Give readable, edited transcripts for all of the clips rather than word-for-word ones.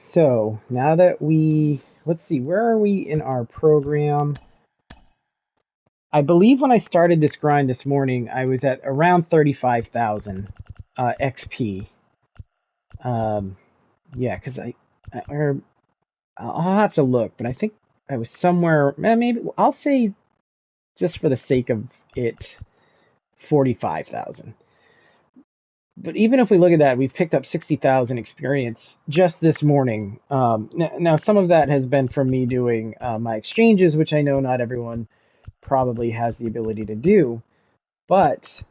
So now that let's see, where are we in our program? I believe when I started this grind this morning, I was at around 35,000 XP. Yeah, because or I'll have to look, but I think I was somewhere. Maybe I'll say, just for the sake of it, 45,000. But even if we look at that, we've picked up 60,000 experience just this morning. Now, some of that has been from me doing my exchanges, which I know not everyone probably has the ability to do. But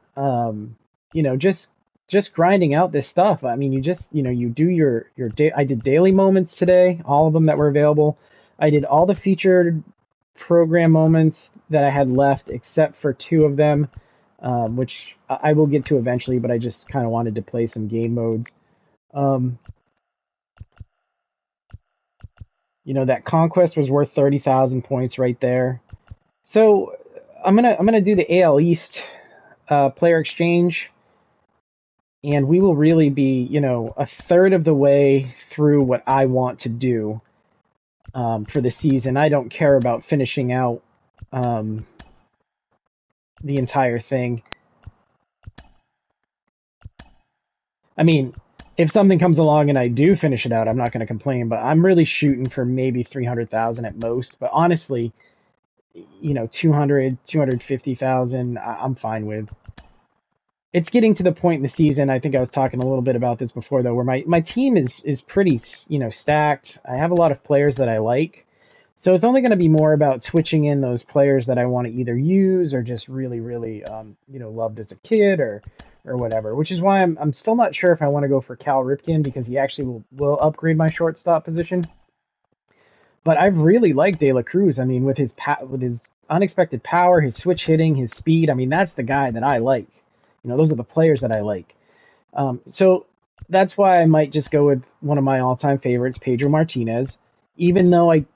just grinding out this stuff. I mean, you do your day. I did daily moments today, all of them that were available. I did all the featured program moments that I had left, except for two of them, which I will get to eventually. But I just kind of wanted to play some game modes. That conquest was worth 30,000 points right there. So I'm gonna do the AL East player exchange, and we will really be a third of the way through what I want to do for the season. I don't care about finishing out the entire thing. I mean, if something comes along and I do finish it out, I'm not going to complain, but I'm really shooting for maybe 300,000 at most. But honestly, 200, 250,000, I'm fine with. It's getting to the point in the season, I think I was talking a little bit about this before, though, where my team is pretty, stacked. I have a lot of players that I like. So it's only going to be more about switching in those players that I want to either use or just really, really, loved as a kid or whatever. Which is why I'm still not sure if I want to go for Cal Ripken, because he actually will upgrade my shortstop position. But I've really liked De La Cruz. I mean, with his unexpected power, his switch hitting, his speed. I mean, that's the guy that I like. Those are the players that I like. So that's why I might just go with one of my all-time favorites, Pedro Martinez. Even though if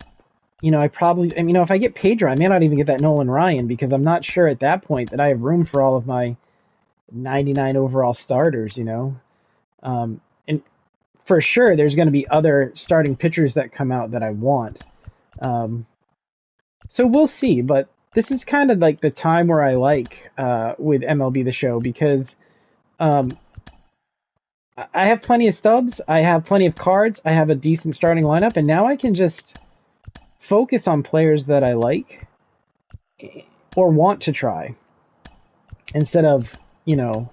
I get Pedro, I may not even get that Nolan Ryan, because I'm not sure at that point that I have room for all of my 99 overall starters. And for sure, there's going to be other starting pitchers that come out that I want. So we'll see, but this is kind of like the time where I like with MLB The Show, because I have plenty of stubs, I have plenty of cards, I have a decent starting lineup, and now I can just focus on players that I like or want to try, instead of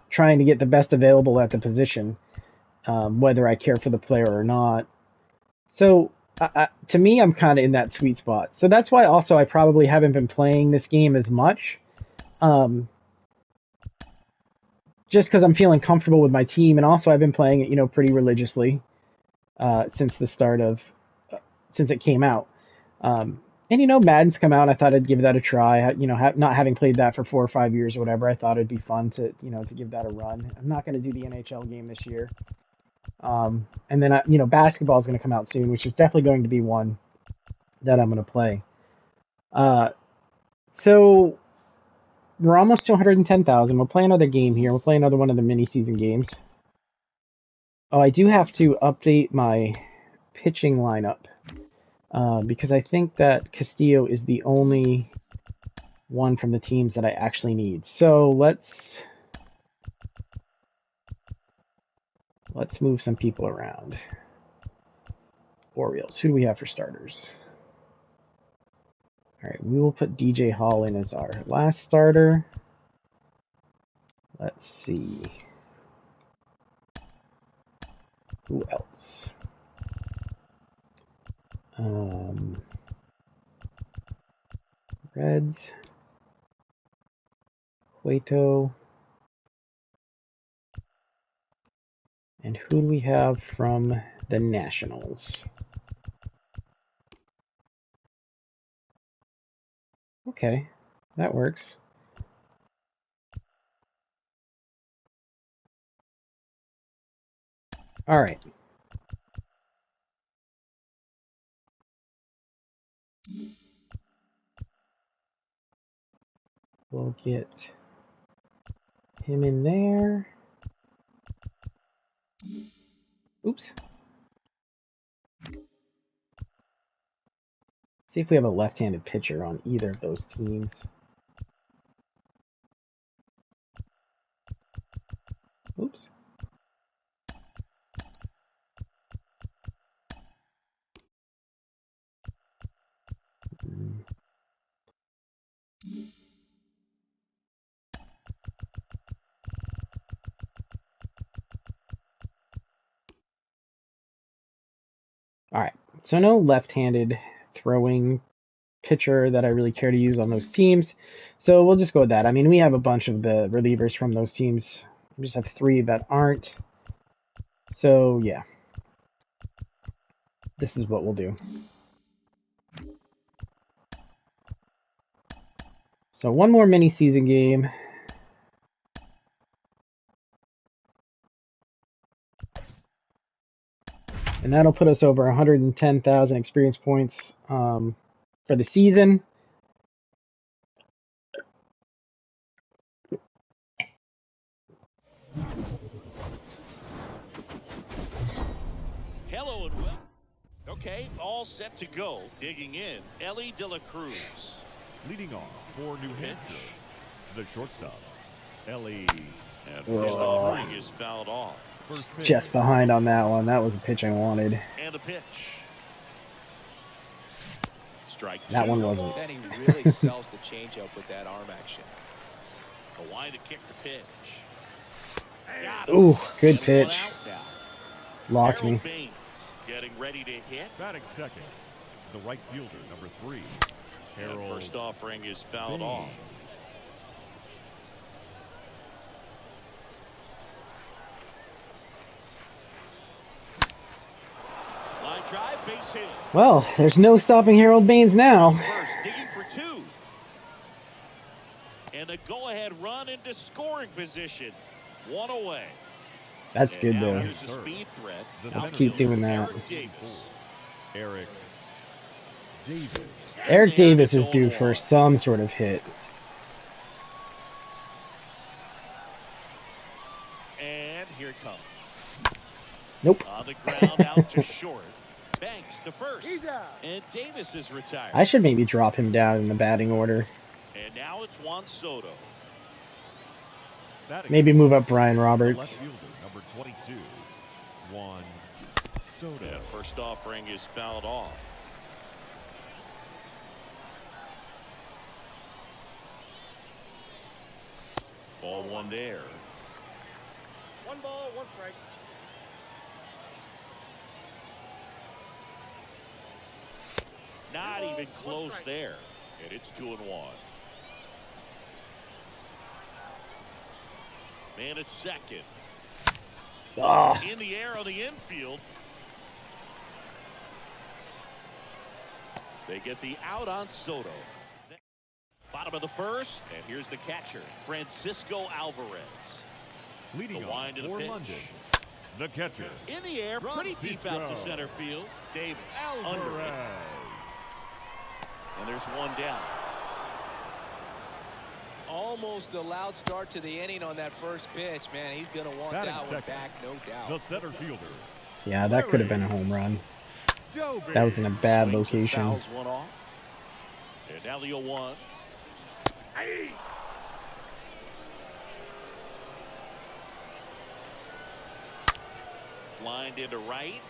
trying to get the best available at the position, whether I care for the player or not. So to me, I'm kind of in that sweet spot. So that's why also I probably haven't been playing this game as much. Just because I'm feeling comfortable with my team, and also I've been playing it, pretty religiously since it came out. And Madden's come out. I thought I'd give that a try. Not having played that for 4 or 5 years or whatever, I thought it'd be fun to give that a run. I'm not going to do the NHL game this year. And then basketball is going to come out soon, which is definitely going to be one that I'm going to play. So we're almost to 110,000. We'll play another game here. We'll play another one of the mini season games. Oh, I do have to update my pitching lineup, because I think that Castillo is the only one from the teams that I actually need. So let's move some people around. Orioles, who do we have for starters? All right, we will put DJ Hall in as our last starter. Let's see. Who else? Reds. Cueto. And who do we have from the Nationals? Okay, that works. All right. We'll get him in there. Oops. See if we have a left-handed pitcher on either of those teams. Oops. All right, so no left-handed throwing pitcher that I really care to use on those teams. So we'll just go with that. I mean, we have a bunch of the relievers from those teams. We just have 3 that aren't. So, yeah. This is what we'll do. So one more mini-season game. And that'll put us over 110,000 experience points for the season. Hello and welcome. Okay, all set to go. Digging in, Ellie De La Cruz. Leading off for New Hampshire, the shortstop, Ellie. And first offering is fouled off. Just behind on that one. That was a pitch I wanted. And a pitch. Strike that 2. One wasn't. And he really sells the changeup with that arm action. A line to kick the pitch. Ooh, good pitch. Locked me. Baines getting ready to hit. Batting second, the right fielder, number 3. And first offering is fouled off. Line drive, base hit. Well, there's no stopping Harold Baines now. First, digging for 2. And a go-ahead run into scoring position. 1 away. That's good, though. Here's a speed threat. Let's keep doing that. Eric Davis. Eric Davis is due for some sort of hit. And here it comes. Nope. On the ground, out to short. Banks to first. And Davis is retired. I should maybe drop him down in the batting order. And now it's Juan Soto. Maybe move up Brian Roberts. Left fielder, number 22, Juan Soto. And first offering is fouled off. Ball 1 there. 1 ball, 1 strike. Not even close there. And it's 2-1. Man at second. In the air on the infield. They get the out on Soto. Bottom of the first, and here's the catcher, Francisco Alvarez. Leading wind off of the for pitch. London, the catcher. In the air, pretty deep out to center field. Davis under it. Alvarez. And there's 1 down. Almost a loud start to the inning on that first pitch. Man, he's going to want Batting that one second, back, no doubt. the center fielder. Yeah, that could have been a home run. Joe That was in a bad Swings and location. fouls 1 off. And now the 0-1. Lined into right.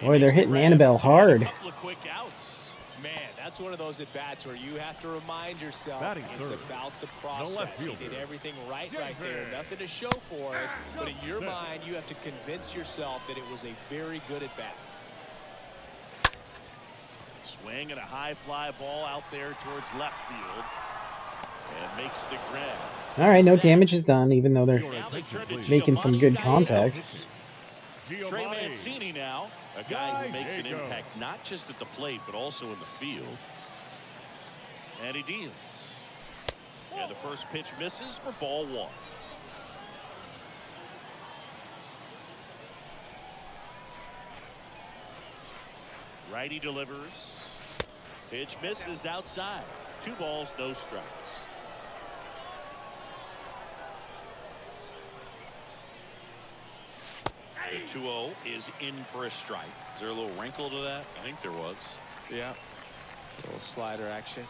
Boy, they're hitting Annabelle hard. A couple of quick outs. Man, that's one of those at-bats where you have to remind yourself Batting it's third, about the left process. He fielder. did everything right there. Nothing to show for it. But in your mind, you have to convince yourself that it was a very good at-bat. Swing and a high fly ball out there towards left field. And makes the grab. All right, no damage is done, even though they're Now they turn to making some good contact. Trey Mancini now, a guy who makes an impact not just at the plate but also in the field. And he deals. And the first pitch misses for ball 1. Righty delivers. Pitch misses outside. 2 balls, no strikes. The 2-0 is in for a strike. Is there a little wrinkle to that? I think there was. Yeah. Little slider action.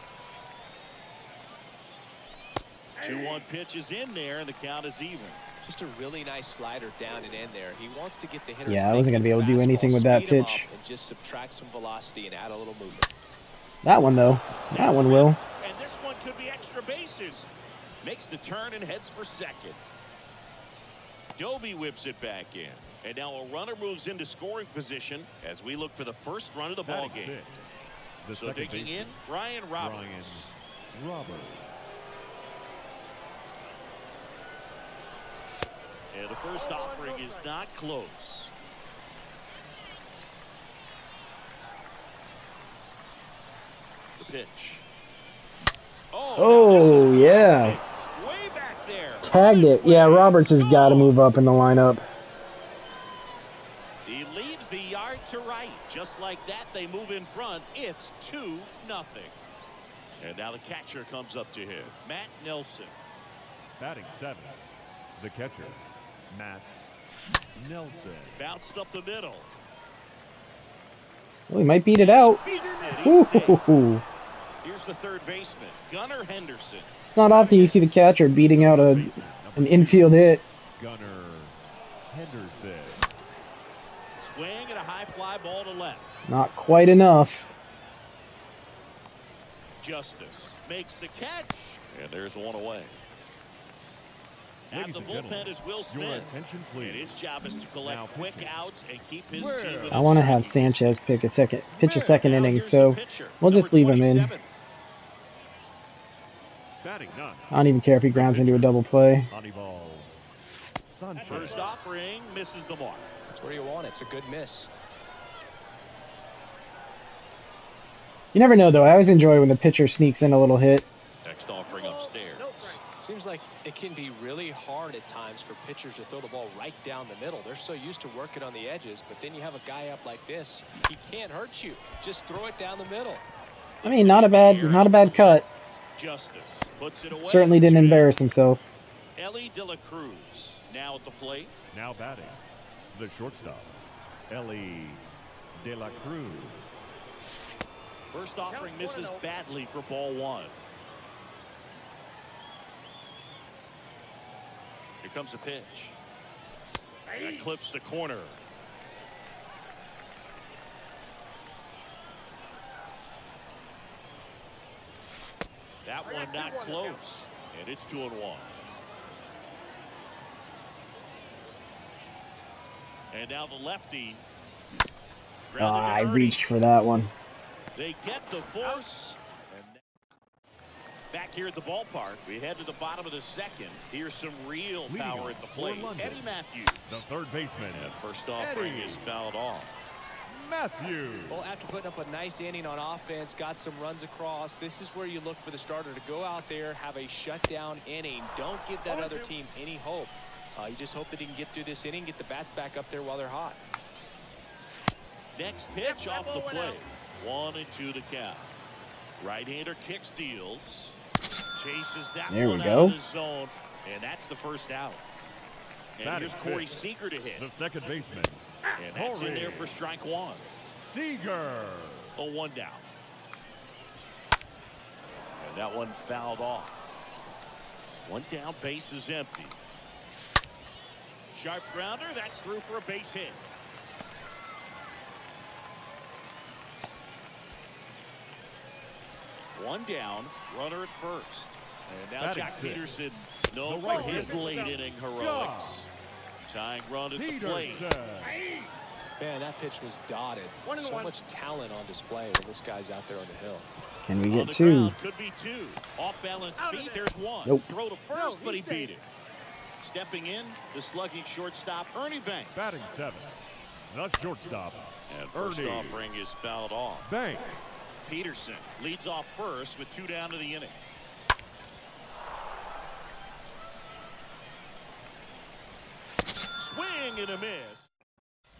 2-1 pitch is in there, and the count is even. Just a really nice slider down and in there. He wants to get the hitter. Yeah, I wasn't going to be able to do anything with that pitch. And just subtract some velocity and add a little movement. That one, though. That one will. And this one could be extra bases. Makes the turn and heads for second. Doby whips it back in. And now a runner moves into scoring position as we look for the first run of the ball game. So digging in, Ryan Roberts. And the first offering is not close. The pitch. Oh, yeah. Way back there. Tagged it. Yeah, Roberts has got to move up in the lineup. He leaves the yard to right. Just like that, they move in front. It's 2-0. And now the catcher comes up to him. Matt Nelson. Batting 7th, the catcher, Matt Nelson. Bounced up the middle. Well, he might beat it out. Beats it. He's safe. Ooh. Here's the third baseman, Gunnar Henderson. It's not often you see the catcher beating out an infield hit. Gunnar Henderson. Swing and a high fly ball to left. Not quite enough. Justice makes the catch. And there's one away. At Ladies the and bullpen gentlemen, is Will your Smith. attention, And please. his job is to collect Now quick pitching. outs and keep his team with I want to have Sanchez pitch a second Now inning, here's so the pitcher, we'll just number leave him in. 27. Batting 9, I don't even care if he grounds into a double play. Anibal Sanchez. First offering misses the mark. That's where you want it. It's a good miss. You never know, though. I always enjoy when the pitcher sneaks in a little hit. Next offering upstairs. Seems like it can be really hard at times for pitchers to throw the ball right down the middle. They're so used to working on the edges, but then you have a guy up like this. He can't hurt you. Just throw it down the middle. I mean, not a bad cut. Justice puts it away. Certainly didn't embarrass himself. Ellie De La Cruz now at the plate. Now batting, the shortstop, Ellie De La Cruz. First offering misses badly for ball 1. Here comes a pitch. That clips the corner. That one not close. And it's 2-1. And now the lefty. I reached for that one. They get the force. And back here at the ballpark, we head to the bottom of the second. Here's some real Leading power at the plate. London, Eddie Matthews. the third baseman, And first offering Eddie is fouled off. Matthews. Well, after putting up a nice inning on offense, got some runs across, this is where you look for the starter to go out there, have a shutdown inning. Don't give that other team any hope. You just hope that he can get through this inning, get the bats back up there while they're hot. Next pitch off the plate. 1-2 to count. Right-hander kick steals. Chases that There we one go. out of the zone. And that's the first out. And That here's is Corey it. Seager to hit. The second baseman, And that's in there for strike 1. Seager. A 1 down. And that one fouled off. 1 down, base is empty. Sharp grounder, that's through for a base hit. One down, runner at first. And now Batting Jack six. Peterson known The for right his hander. late inning heroics. Tying run at the plate. Peterson. Man, that pitch was dotted. One and So one. much talent on display when this guy's out there on the hill. Can we On get the 2? ground, could be 2. Off balance Out of feet, there. there's 1. Nope. Throw to first, No, but he he's beat safe. it. Stepping in, the slugging shortstop, Ernie Banks. Batting 7, the shortstop, And first Ernie offering is fouled off. Banks. Peterson leads off first with 2 down to the inning. Swing and a miss.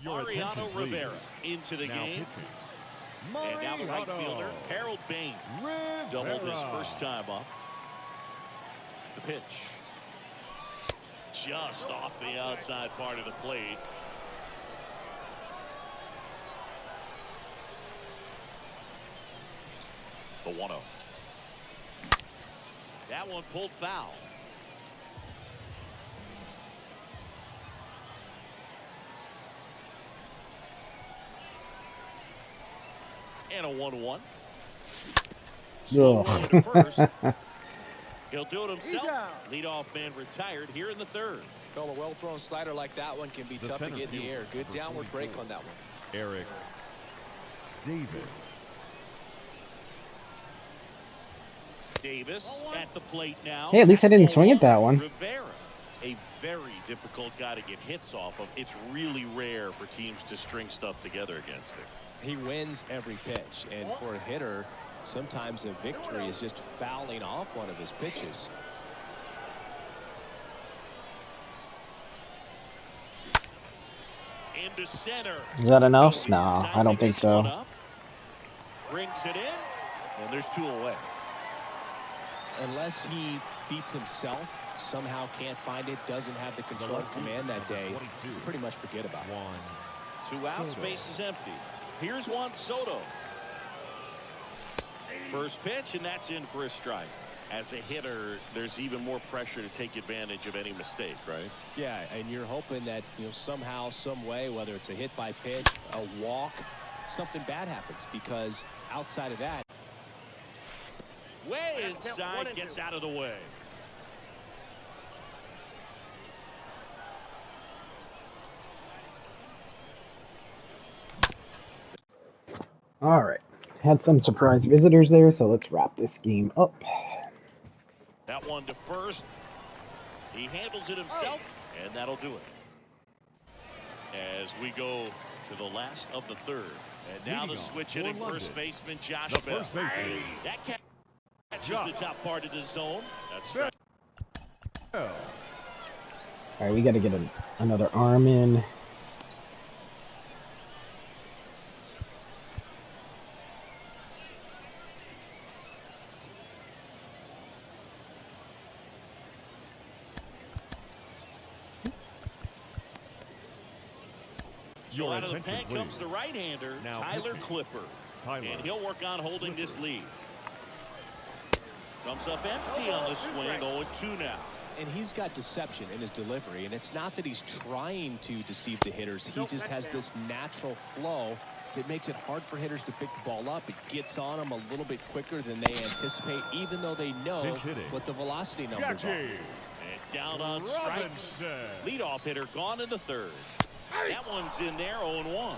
Your Mariano attention, please. Rivera into the Now game. pitching, And now the right Mariano fielder, Harold Baines. Doubled his Rivera. first time up. The pitch. Just off the outside part of the plate. 1-0. That one pulled foul. And a 1-1. Slow roll to first. He'll do it himself. Leadoff man retired here in the third. Well, a well-thrown slider like that one can be tough to get in the air. Good downward break on that one. Eric Davis. Davis at the plate now. Hey, at least I didn't swing at that one. Rivera, a very difficult guy to get hits off of. It's really rare for teams to string stuff together against him. He wins every pitch, and for a hitter, sometimes a victory is just fouling off one of his pitches. Into center. Is that enough? Nah, I don't think so. Brings it in, and there's 2 away. Unless he beats himself, somehow can't find it, doesn't have the control of command that day, pretty much forget about it. 2 outs, base is empty. Here's Juan Soto. First pitch, and that's in for a strike. As a hitter, there's even more pressure to take advantage of any mistake, right? Yeah, and you're hoping that, somehow, some way, whether it's a hit by pitch, a walk, something bad happens, because outside of that, way inside, gets out of the way. All right. Had some surprise visitors there, so let's wrap this game up. That one to first. He handles it himself, and that'll do it. As we go to the last of the third. And now the switch hitting first baseman Josh Bell. That catches the top part of the zone. That's right. All right, we got to get another arm in. So out of the pen comes the right-hander, Tyler Clipper. And he'll work on holding this lead. Comes up empty on the swing, 0-2 now. And he's got deception in his delivery, and it's not that he's trying to deceive the hitters. He just has this natural flow that makes it hard for hitters to pick the ball up. It gets on them a little bit quicker than they anticipate, even though they know what the velocity numbers are. And down on strikes. Leadoff hitter gone in the third. That one's in there, 0-1.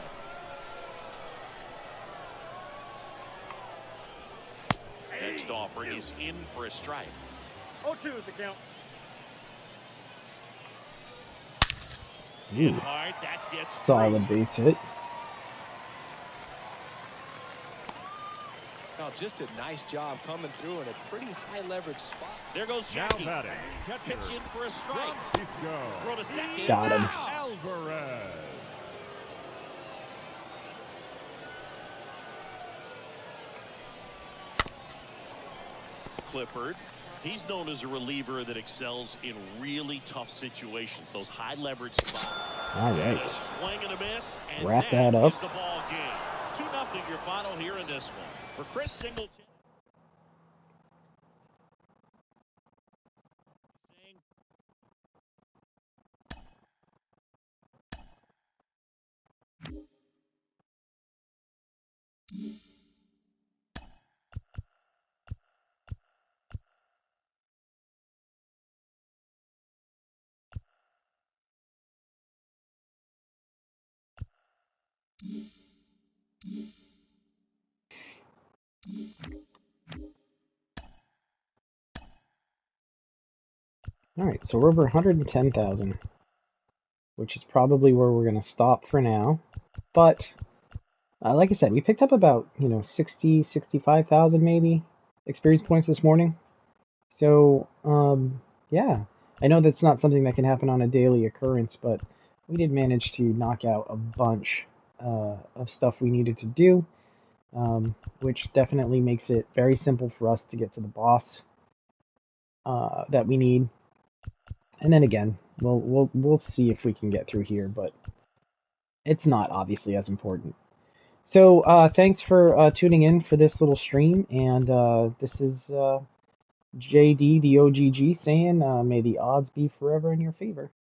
Next offer is in for a strike. 0-2 is the count. Hard, that gets solid base hit. Now, just a nice job coming through in a pretty high leverage spot. There goes Jackie. Pitch in for a strike. Throw to second. Got him. Alvarez. Clippard. He's known as a reliever that excels in really tough situations, those high leverage spots. All right. A swing and a miss, and wrap that up. Is the ball game. 2-0 your final here in this one. For Chris Singleton. All right, so we're over 110,000, which is probably where we're going to stop for now. But like I said, we picked up about 60, 65,000 maybe experience points this morning. So yeah, I know that's not something that can happen on a daily occurrence, but we did manage to knock out a bunch of stuff we needed to do, which definitely makes it very simple for us to get to the boss that we need. And then again, we'll see if we can get through here, but it's not obviously as important. So thanks for tuning in for this little stream, and this is JD the OGG saying, may the odds be forever in your favor.